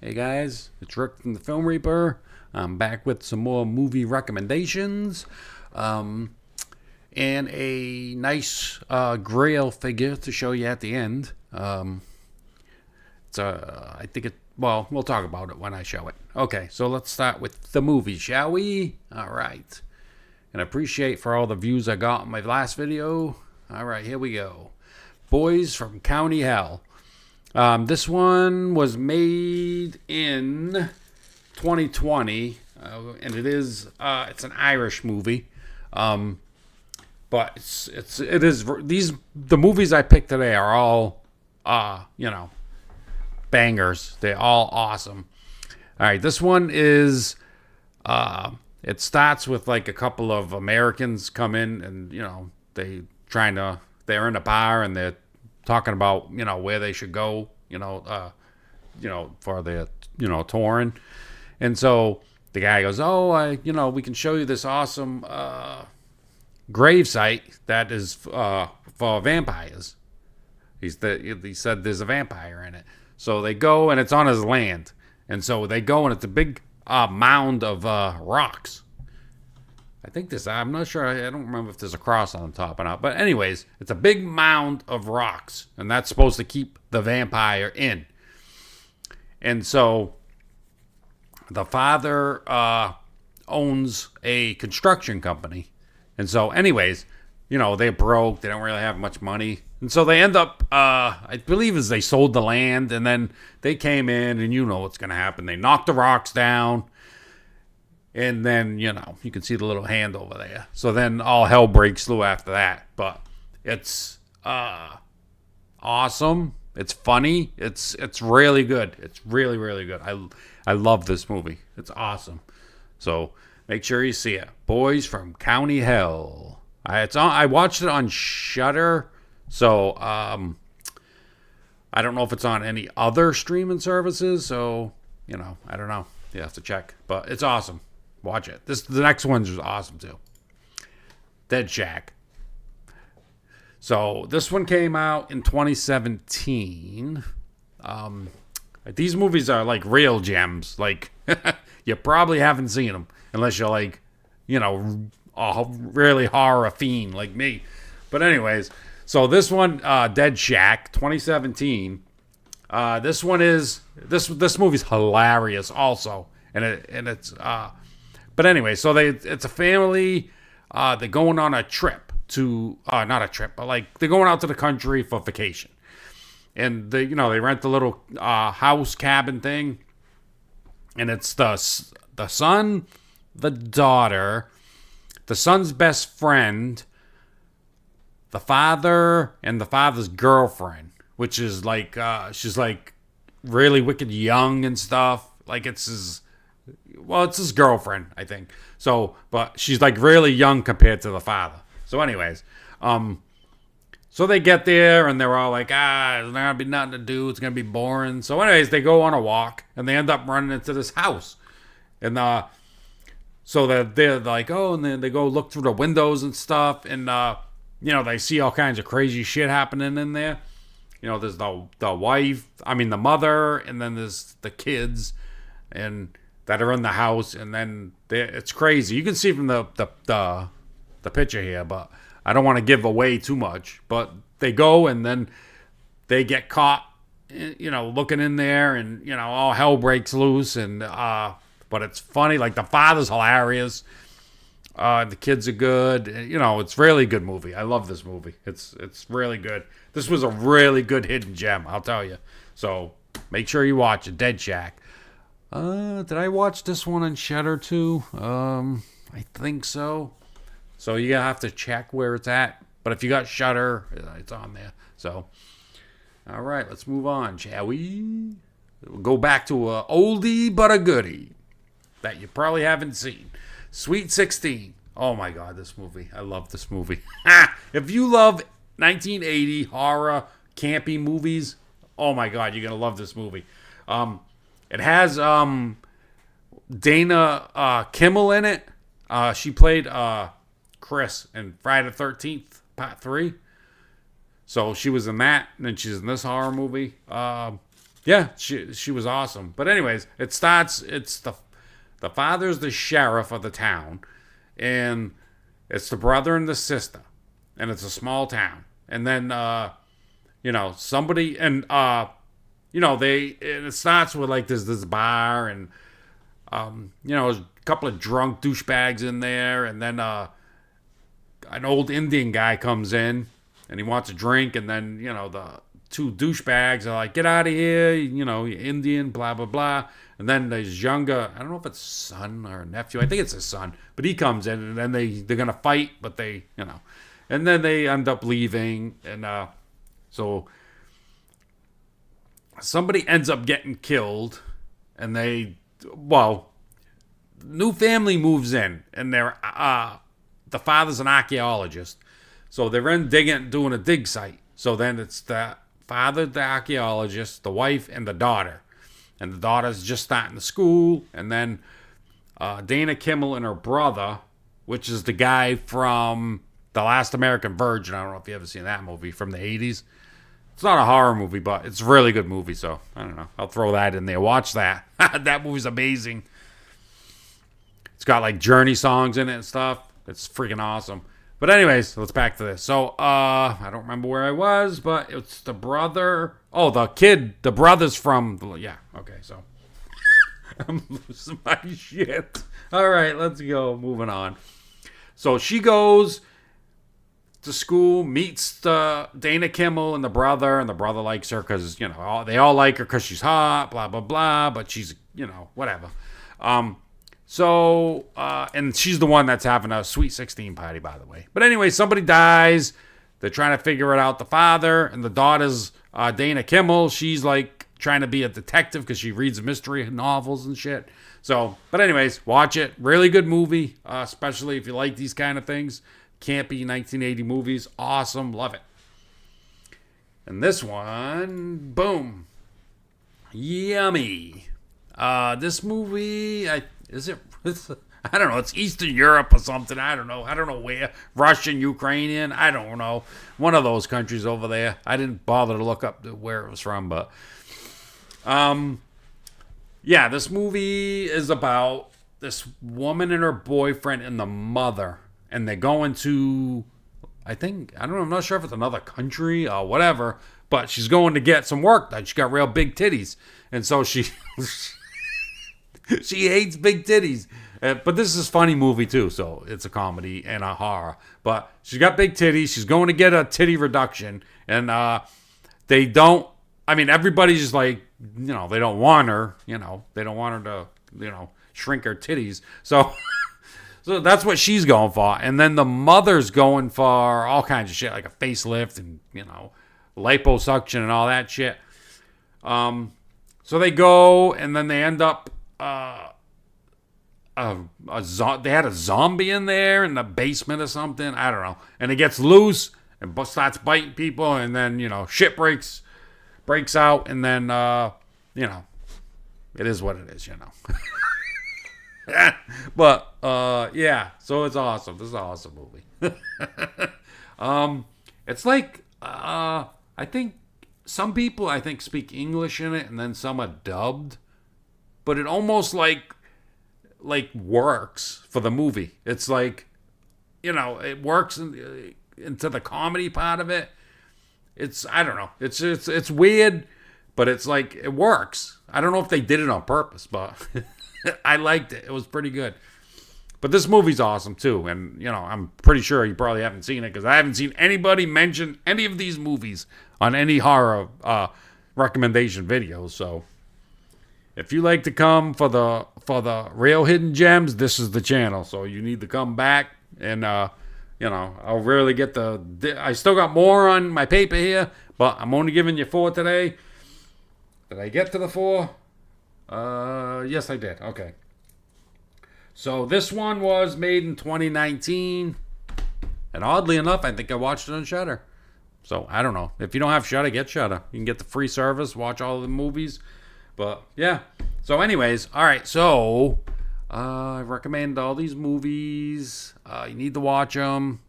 Hey guys, it's Rick from the Film Reaper. I'm back with some more movie recommendations um, and a nice grail figure to show you at the end. I think it, well, we'll talk about it when I show it. Okay, so let's start with the movie, shall we? All right. And I appreciate for all the views I got on my last video. All right, here we go. Boys from County Hell. This one was made in 2020, and it's an Irish movie. But it is the movies I picked today are all bangers. They're all awesome. All right, this one is it starts with like a couple of Americans come in and they're in a bar and they're talking about where they should go for the touring, and so the guy goes, we can show you this awesome grave site that is for vampires. He said there's a vampire in it, so they go and it's on his land, and so they go and it's a big mound of rocks. I'm not sure. I don't remember if there's a cross on the top or not. But anyways, it's a big mound of rocks, and that's supposed to keep the vampire in. And so the father owns a construction company. And so anyways, they're broke. They don't really have much money. And so they end up, I believe as they sold the land, and then they came in, and you know what's going to happen. They knocked the rocks down. And then, you can see the little hand over there. So then all hell breaks loose after that. But it's awesome. It's funny. It's really good. It's really, really good. I love this movie. It's awesome. So make sure you see it. Boys from County Hell. I watched it on Shudder. So I don't know if it's on any other streaming services. So, I don't know. You have to check. But it's awesome. Watch it. The next one's awesome too. Dead Shack. So this one came out in 2017. These movies are like real gems. Like you probably haven't seen them unless you're like, a really horror fiend like me. But anyways, so this one, Dead Shack, 2017. This one is this movie's hilarious also, and it's. But anyway, so it's a family. They're going on a trip to not a trip, but like they're going out to the country for vacation, and they rent a little house cabin thing, and it's the son, the daughter, the son's best friend, the father, and the father's girlfriend, which is like she's like really wicked young and stuff. Like it's his girlfriend, I think. So, but she's like really young compared to the father. So, anyways, so they get there and they're all like, there's not gonna be nothing to do. It's gonna be boring. So, anyways, they go on a walk and they end up running into this house, and so they're like, and then they go look through the windows and stuff, and they see all kinds of crazy shit happening in there. There's the wife, the mother, and then there's the kids, and that are in the house, and then it's crazy. You can see from the picture here, but I don't want to give away too much. But they go and then they get caught, looking in there, and all hell breaks loose. And but it's funny. Like the father's hilarious. The kids are good. It's a really good movie. I love this movie. It's really good. This was a really good hidden gem, I'll tell you. So make sure you watch it. Dead Shack. Did I watch this one on Shudder too? I think so. So you have to check where it's at. But if you got Shudder, it's on there. So, all right, let's move on, shall we? We'll go back to a oldie but a goodie that you probably haven't seen. Sweet 16. Oh my God, this movie. I love this movie. If you love 1980 horror campy movies, oh my God, you're gonna love this movie. It has Dana Kimmel in it. She played Chris in Friday the 13th, Part 3. So she was in that, and then she's in this horror movie. Yeah, she was awesome. But anyways, it starts. It's the father's the sheriff of the town, and it's the brother and the sister, and it's a small town. And then somebody and it starts with like there's this bar and a couple of drunk douchebags in there, and then an old Indian guy comes in and he wants a drink, and then the two douchebags are like, "Get out of here, you Indian, blah blah blah." And then there's younger, I don't know if it's son or nephew, I think it's his son, but he comes in, and then they're gonna fight, but and then they end up leaving, and so somebody ends up getting killed, and new family moves in, and they're the father's an archaeologist, so they're in doing a dig site. So then it's the father, the archaeologist, the wife, and the daughter, and the daughter's just starting the school, and then Dana Kimmel and her brother, which is the guy from The Last American Virgin. I don't know if you ever seen that movie from the 80s. It's not a horror movie, but it's a really good movie, so I don't know. I'll throw that in there. Watch that. That movie's amazing. It's got like Journey songs in it and stuff. It's freaking awesome. But anyways, let's back to this. So, I don't remember where I was, but it's the brother. Oh, the brother's from, yeah, okay, so. I'm losing my shit. All right, let's go. Moving on. So she goes to school, meets Dana Kimmel and the brother likes her because, they all like her because she's hot, blah, blah, blah, but she's, whatever. And she's the one that's having a sweet 16 party, by the way. But anyway, somebody dies. They're trying to figure it out. The father and the daughter's Dana Kimmel. She's like trying to be a detective because she reads mystery novels and shit. So, but anyways, watch it. Really good movie, especially if you like these kind of things. Campy 1980 movies. Awesome. Love it. And this one, boom. Yummy. This movie, I don't know. It's Eastern Europe or something. I don't know where. Russian, Ukrainian. I don't know. One of those countries over there. I didn't bother to look up where it was from, but yeah, this movie is about this woman and her boyfriend and the mother, and they're going to, I'm not sure if it's another country or whatever, but she's going to get some work done. She got real big titties, and so she she hates big titties. But this is a funny movie too, so it's a comedy and a horror. But she's got big titties. She's going to get a titty reduction, and everybody's just like, they don't want her. They don't want her to, shrink her titties. So, so that's what she's going for. And then the mother's going for all kinds of shit, like a facelift and, liposuction and all that shit. So they go, and then they end up, they had a zombie in there in the basement or something. I don't know. And it gets loose and starts biting people, and then, shit breaks out, and then, it is what it is, But, yeah, so it's awesome. This is an awesome movie. It's like, I think some people, speak English in it, and then some are dubbed, but it almost like works for the movie. It's like, it works into the comedy part of it. I don't know. It's weird, but it's like, it works. I don't know if they did it on purpose, but I liked it. It was pretty good. But this movie's awesome too. And, I'm pretty sure you probably haven't seen it because I haven't seen anybody mention any of these movies on any horror recommendation videos. So if you like to come for the real hidden gems, this is the channel. So you need to come back, and I'll really get I still got more on my paper here, but I'm only giving you 4 today. Did I get to the 4? Yes, I did. Okay. So this one was made in 2019, and oddly enough, I think I watched it on Shudder. So I don't know. If you don't have Shudder, get Shudder. You can get the free service, watch all of the movies. But yeah. So anyways, all right. So I recommend all these movies. You need to watch them.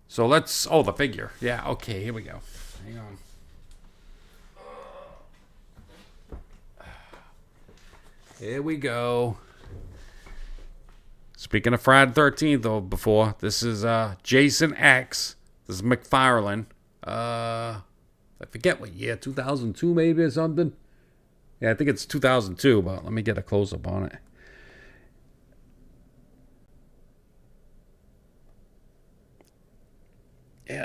So the figure. Yeah. Okay. Here we go. Hang on. Here we go. Speaking of Friday the 13th, though, before, this is Jason X. This is McFarlane. I forget what year, 2002 maybe or something. Yeah, I think it's 2002, but let me get a close-up on it. Yeah.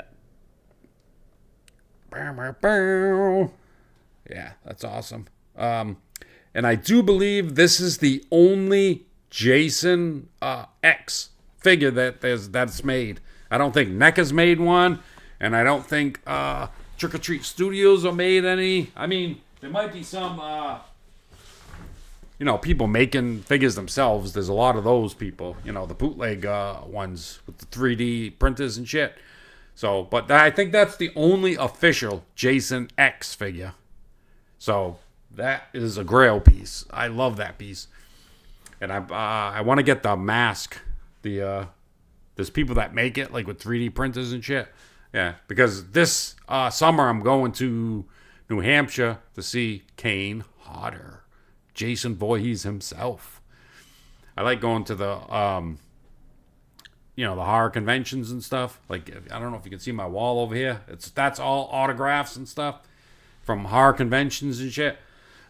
Yeah, that's awesome. And I do believe this is the only Jason X figure that's made. I don't think NECA's made one, and I don't think Trick or Treat Studios are made any. I mean, there might be some, people making figures themselves. There's a lot of those people, the bootleg ones with the 3D printers and shit. So, but I think that's the only official Jason X figure. So that is a Grail piece. I love that piece, and I want to get the mask. There's people that make it like with 3D printers and shit. Yeah, because this summer I'm going to New Hampshire to see Kane Hodder, Jason Voorhees himself. I like going to the the horror conventions and stuff. Like, I don't know if you can see my wall over here. That's all autographs and stuff from horror conventions and shit.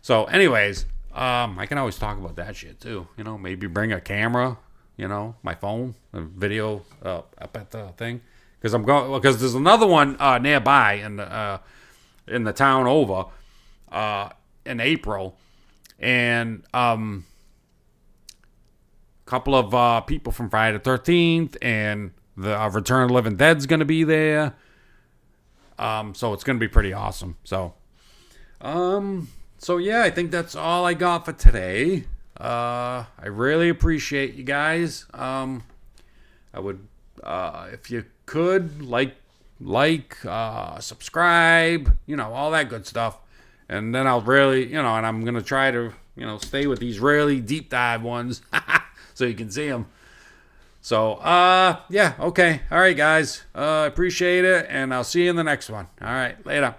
So, anyways, I can always talk about that shit too. Maybe bring a camera, my phone, a video up at the thing, because there's another one nearby in the town over in April, and couple of people from Friday the 13th and the Return of the Living Dead's going to be there. So it's going to be pretty awesome. So yeah, I think that's all I got for today. I really appreciate you guys. I would, if you could, like, subscribe, all that good stuff. And then I'll really, and I'm going to try to, stay with these really deep dive ones. So you can see them. So, yeah, okay. All right, guys. Appreciate it, and I'll see you in the next one. All right, later.